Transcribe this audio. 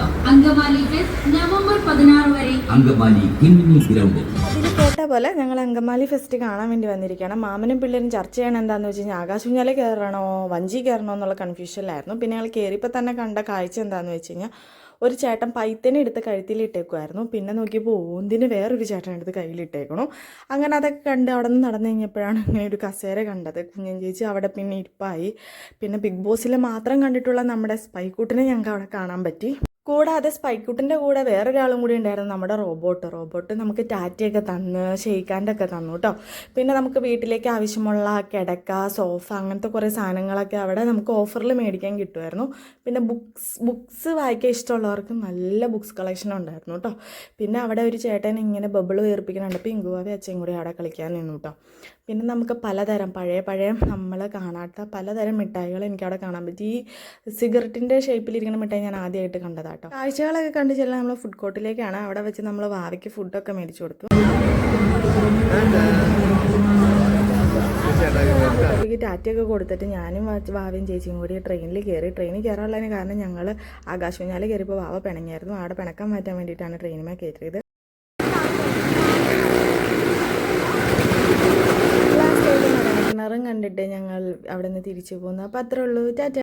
നടക്കുന്ന Angamaly fest November 16 വരെ അങ്കമാലി കിങ്ങിണി ഗ്രൗണ്ടിൽ. അതിൽ കേട്ട പോലെ ഞങ്ങൾ അങ്കമാലി ഫെസ്റ്റ് കാണാൻ വേണ്ടി വന്നിരിക്കുകയാണ്. മാമനും പിള്ളേരും ചർച്ച ചെയ്യണം എന്താണെന്ന് വെച്ച് കഴിഞ്ഞാൽ ആകാശ ഊഞ്ഞാലിൽ കയറണോ വഞ്ചി കയറണോ എന്നുള്ള കൺഫ്യൂഷനിലായിരുന്നു. പിന്നെ ഞങ്ങൾ കയറിയപ്പോൾ തന്നെ കണ്ട കാഴ്ച എന്താണെന്ന് വെച്ച് കഴിഞ്ഞാൽ ഒരു ചേട്ടൻ പൈത്തനെ എടുത്ത് കഴുത്തിലിട്ടേക്കുമായിരുന്നു. പിന്നെ നോക്കിയപ്പോൾ ഓന്തിന് വേറൊരു ചേട്ടൻ എടുത്ത് കയ്യിലിട്ടേക്കണു. അങ്ങനെ അതൊക്കെ കണ്ട് അവിടെ നിന്ന് നടന്നു കഴിഞ്ഞപ്പോഴാണ് ഇങ്ങനെ ഒരു കസേര കണ്ടത്. കുഞ്ഞൻ ചേച്ചി അവിടെ പിന്നെ ഇരിപ്പായി. പിന്നെ ബിഗ് ബോസിൽ മാത്രം കണ്ടിട്ടുള്ള നമ്മുടെ സ്പൈക്കൂട്ടിനെ ഞങ്ങൾക്ക് അവിടെ കാണാൻ പറ്റി. കൂടാതെ സ്പൈക്കൂട്ടിൻ്റെ കൂടെ വേറൊരാളും കൂടി ഉണ്ടായിരുന്നു, നമ്മുടെ റോബോട്ട് നമുക്ക് ടാറ്റയൊക്കെ തന്ന് ഷെയ്ക്കാൻ്റെയൊക്കെ തന്നു കേട്ടോ. പിന്നെ നമുക്ക് വീട്ടിലേക്ക് ആവശ്യമുള്ള കിടക്ക, സോഫ അങ്ങനത്തെ കുറേ സാധനങ്ങളൊക്കെ അവിടെ നമുക്ക് ഓഫറിൽ മേടിക്കാൻ കിട്ടുമായിരുന്നു. പിന്നെ ബുക്സ് വായിക്കാൻ ഇഷ്ടമുള്ളവർക്ക് നല്ല ബുക്സ് കളക്ഷൻ ഉണ്ടായിരുന്നു കേട്ടോ. പിന്നെ അവിടെ ഒരു ചേട്ടൻ ഇങ്ങനെ ബബിൾ വീർപ്പിക്കുന്നുണ്ട്. പിങ്കുവാവി അച്ഛൻ കൂടി അവിടെ കളിക്കാൻ നിന്നു കേട്ടോ. പിന്നെ നമുക്ക് പലതരം പഴയ നമ്മൾ കാണാത്ത പലതരം മിഠായികൾ എനിക്കവിടെ കാണാൻ പറ്റി. ഈ സിഗരറ്റിൻ്റെ ഷേപ്പിലിരിക്കുന്ന മിഠായി ഞാൻ ആദ്യമായിട്ട് കണ്ടതാണ് കേട്ടോ. കാഴ്ചകളൊക്കെ കണ്ടു ചെല്ലാൻ നമ്മൾ ഫുഡ് കോർട്ടിലേക്കാണ്. അവിടെ വെച്ച് നമ്മൾ വാവയ്ക്ക് ഫുഡൊക്കെ മേടിച്ചു കൊടുത്തു. ടാറ്റയൊക്കെ കൊടുത്തിട്ട് ഞാനും വാവയും ചേച്ചിയും കൂടി ട്രെയിനിൽ കയറാനുള്ളതിന് കാരണം ഞങ്ങൾ ആകാശൂഞ്ഞാൽ കയറിയപ്പോൾ വാവ പിണങ്ങിയായിരുന്നു. അവിടെ പിണക്കം മാറ്റാൻ വേണ്ടിയിട്ടാണ് ട്രെയിനുമേ കയറ്റിയത്. കിണറും കണ്ടിട്ട് ഞങ്ങൾ അവിടെ നിന്ന് തിരിച്ചു പോകുന്നു. അപ്പോൾ അത്രേ ഉള്ളൂ. ടാറ്റ.